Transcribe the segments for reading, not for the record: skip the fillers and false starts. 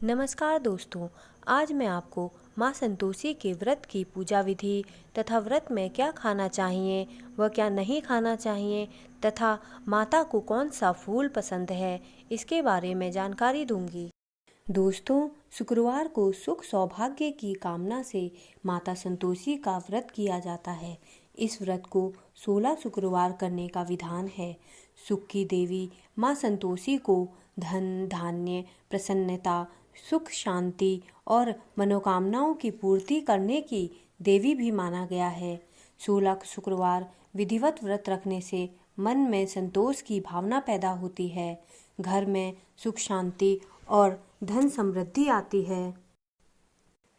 नमस्कार दोस्तों, आज मैं आपको माँ संतोषी के व्रत की पूजा विधि तथा व्रत में क्या खाना चाहिए व क्या नहीं खाना चाहिए तथा माता को कौन सा फूल पसंद है, इसके बारे में जानकारी दूंगी। दोस्तों, शुक्रवार को सुख सौभाग्य की कामना से माता संतोषी का व्रत किया जाता है। इस व्रत को 16 शुक्रवार करने का विधान है। सुख की देवी माँ संतोषी को धन, धान्य, प्रसन्नता, सुख, शांति और मनोकामनाओं की पूर्ति करने की देवी भी माना गया है। 16 शुक्रवार विधिवत व्रत रखने से मन में संतोष की भावना पैदा होती है, घर में सुख, शांति और धन समृद्धि आती है।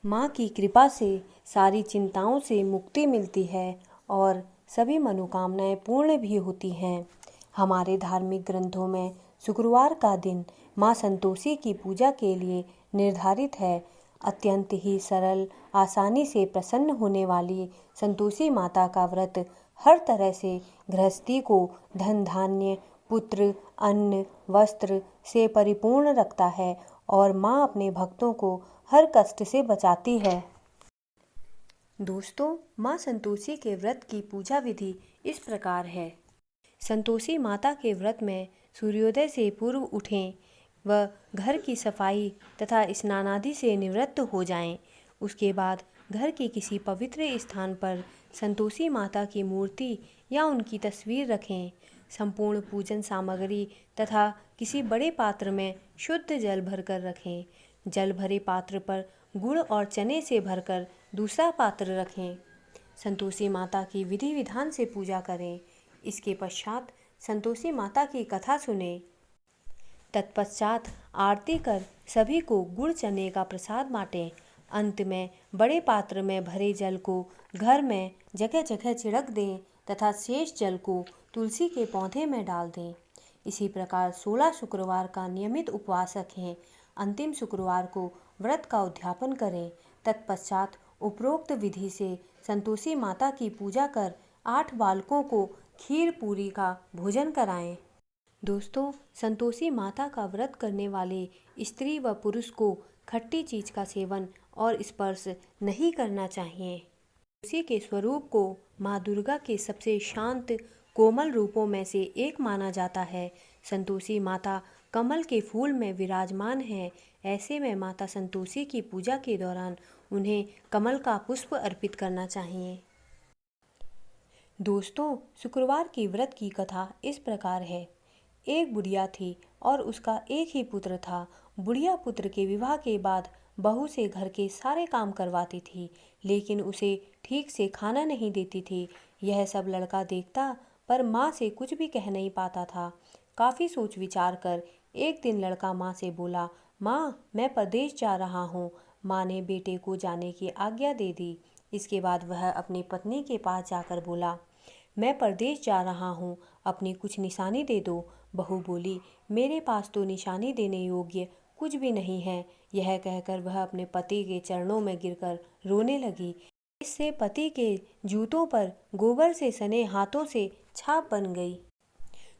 माँ की कृपा से सारी चिंताओं से मुक्ति मिलती है और सभी मनोकामनाएं पूर्ण भी होती हैं। हमारे धार्मिक ग्रंथों में शुक्रवार का दिन माँ संतोषी की पूजा के लिए निर्धारित है। अत्यंत ही सरल, आसानी से प्रसन्न होने वाली संतोषी माता का व्रत हर तरह से गृहस्थी को धन, धान्य, पुत्र, अन्न, वस्त्र से परिपूर्ण रखता है और माँ अपने भक्तों को हर कष्ट से बचाती है। दोस्तों, माँ संतोषी के व्रत की पूजा विधि इस प्रकार है। संतोषी माता के व्रत में सूर्योदय से पूर्व उठें व घर की सफाई तथा स्नानादि से निवृत्त हो जाएं। उसके बाद घर के किसी पवित्र स्थान पर संतोषी माता की मूर्ति या उनकी तस्वीर रखें। संपूर्ण पूजन सामग्री तथा किसी बड़े पात्र में शुद्ध जल भरकर रखें। जल भरे पात्र पर गुड़ और चने से भरकर दूसरा पात्र रखें। संतोषी माता की विधि विधान से पूजा करें। इसके पश्चात संतोषी माता की कथा सुने। तत्पश्चात आरती कर सभी को गुड़ चने का प्रसाद बांटें। अंत में बड़े पात्र में भरे जल को घर में जगह जगह छिड़क दें तथा शेष जल को तुलसी के पौधे में डाल दें। इसी प्रकार 16 शुक्रवार का नियमित उपवास रखें। अंतिम शुक्रवार को व्रत का उद्यापन करें। तत्पश्चात उपरोक्त विधि से संतोषी माता की पूजा कर 8 बालकों को खीर पूरी का भोजन कराएं। दोस्तों, संतोषी माता का व्रत करने वाले स्त्री व पुरुष को खट्टी चीज का सेवन और स्पर्श नहीं करना चाहिए। उसी के स्वरूप को माँ दुर्गा के सबसे शांत कोमल रूपों में से एक माना जाता है। संतोषी माता कमल के फूल में विराजमान है। ऐसे में माता संतोषी की पूजा के दौरान उन्हें कमल का पुष्प अर्पित करना चाहिए। दोस्तों, शुक्रवार की व्रत की कथा इस प्रकार है। एक बुढ़िया थी और उसका एक ही पुत्र था। बुढ़िया पुत्र के विवाह के बाद बहू से घर के सारे काम करवाती थी, लेकिन उसे ठीक से खाना नहीं देती थी। यह सब लड़का देखता पर माँ से कुछ भी कह नहीं पाता था। काफ़ी सोच विचार कर एक दिन लड़का माँ से बोला, माँ, मैं परदेश जा रहा हूँ। माँ ने बेटे को जाने की आज्ञा दे दी। इसके बाद वह अपनी पत्नी के पास जाकर बोला, मैं परदेश जा रहा हूँ, अपनी कुछ निशानी दे दो। बहू बोली, मेरे पास तो निशानी देने योग्य कुछ भी नहीं है। यह कहकर वह अपने पति के चरणों में गिरकर रोने लगी। इससे पति के जूतों पर गोबर से सने हाथों से छाप बन गई।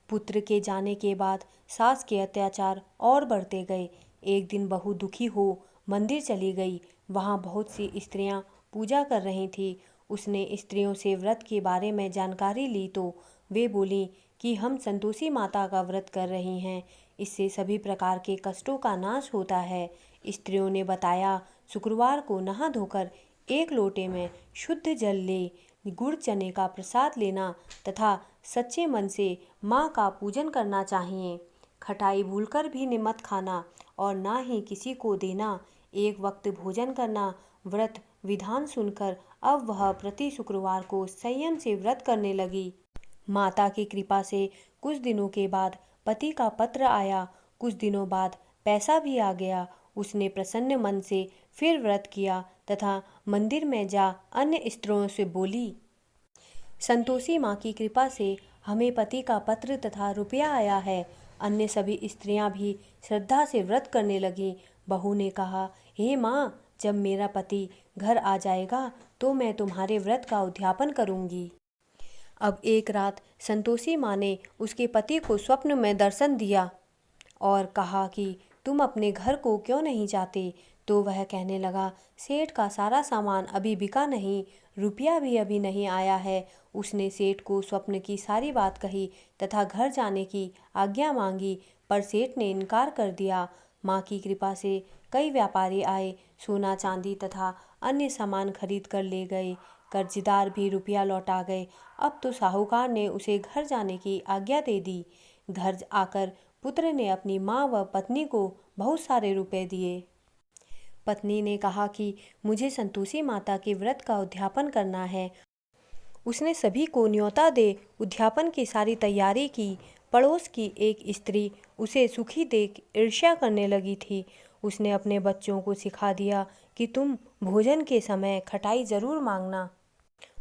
पुत्र के जाने के बाद सास के अत्याचार और बढ़ते गए। एक दिन बहू दुखी हो मंदिर चली गई। वहाँ बहुत सी स्त्रियाँ पूजा कर रही थी। उसने स्त्रियों से व्रत के बारे में जानकारी ली तो वे बोली कि हम संतोषी माता का व्रत कर रही हैं, इससे सभी प्रकार के कष्टों का नाश होता है। स्त्रियों ने बताया, शुक्रवार को नहा धोकर एक लोटे में शुद्ध जल ले, गुड़ चने का प्रसाद लेना तथा सच्चे मन से माँ का पूजन करना चाहिए। खटाई भूलकर भी मत खाना और ना ही किसी को देना। एक वक्त भोजन करना। व्रत विधान सुनकर अब वह प्रति शुक्रवार को संयम से व्रत करने लगी। माता की कृपा से कुछ दिनों के बाद पति का पत्र आया। कुछ दिनों बाद पैसा भी आ गया। उसने प्रसन्न मन से फिर व्रत किया तथा मंदिर में जा अन्य स्त्रियों से बोली, संतोषी माँ की कृपा से हमें पति का पत्र तथा रुपया आया है। अन्य सभी स्त्रियां भी श्रद्धा से व्रत करने लगी। बहू ने कहा, हे माँ, जब मेरा पति घर आ जाएगा तो मैं तुम्हारे व्रत का उद्यापन करूंगी। अब एक रात संतोषी माँ ने उसके पति को स्वप्न में दर्शन दिया और कहा कि तुम अपने घर को क्यों नहीं जाते? तो वह कहने लगा, सेठ का सारा सामान अभी बिका नहीं, रुपया भी अभी नहीं आया है। उसने सेठ को स्वप्न की सारी बात कही तथा घर जाने की आज्ञा मांगी, पर सेठ ने इनकार कर दिया। माँ की कृपा से कई व्यापारी आए, सोना चांदी तथा अन्य सामान खरीद कर ले गए। कर्जदार भी रुपया लौटा गए। अब तो साहूकार ने उसे घर जाने की आज्ञा दे दी। घर आकर पुत्र ने अपनी माँ व पत्नी को बहुत सारे रुपए दिए। पत्नी ने कहा कि मुझे संतोषी माता के व्रत का उद्यापन करना है। उसने सभी को न्योता दे उद्यापन की सारी तैयारी की। पड़ोस की एक स्त्री उसे सुखी देख ईर्ष्या करने लगी थी। उसने अपने बच्चों को सिखा दिया कि तुम भोजन के समय खटाई जरूर मांगना।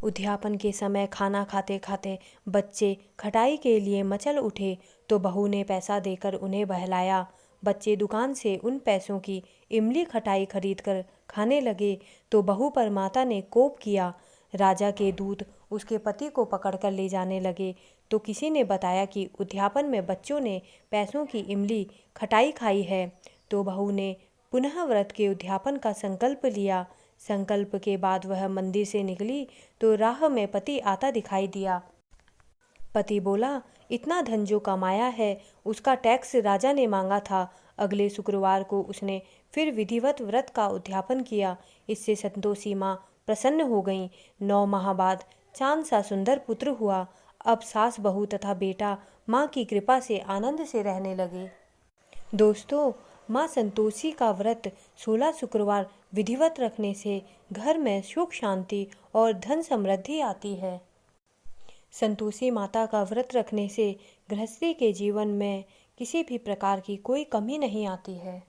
उद्यापन के समय खाना खाते खाते बच्चे खटाई के लिए मचल उठे तो बहू ने पैसा देकर उन्हें बहलाया। बच्चे दुकान से उन पैसों की इमली खटाई खरीद कर खाने लगे तो बहू पर माता ने कोप किया। राजा के दूत उसके पति को पकड़कर ले जाने लगे तो किसी ने बताया कि उद्यापन में बच्चों ने पैसों की इमली खटाई खाई है। तो बहू ने पुनः व्रत के उद्यापन का संकल्प लिया। संकल्प के बाद वह मंदिर से निकली तो राह में पति आता दिखाई दिया। पति बोला, इतना धन जो कमाया है उसका टैक्स राजा ने मांगा था। अगले शुक्रवार को उसने फिर विधिवत व्रत का उद्यापन किया। इससे संतोषी माँ प्रसन्न हो गईं। 9 माह बाद चांद सा सुंदर पुत्र हुआ। अब सास बहू तथा बेटा माँ की कृपा से आनंद से रहने लगे। दोस्तों, माँ संतोषी का व्रत 16 शुक्रवार विधिवत रखने से घर में सुख शांति और धन समृद्धि आती है। संतोषी माता का व्रत रखने से गृहस्थी के जीवन में किसी भी प्रकार की कोई कमी नहीं आती है।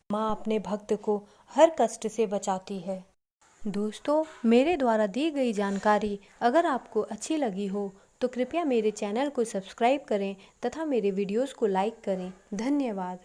माँ अपने भक्त को हर कष्ट से बचाती है। दोस्तों, मेरे द्वारा दी गई जानकारी अगर आपको अच्छी लगी हो तो कृपया मेरे चैनल को सब्सक्राइब करें तथा मेरे वीडियोस को लाइक करें। धन्यवाद।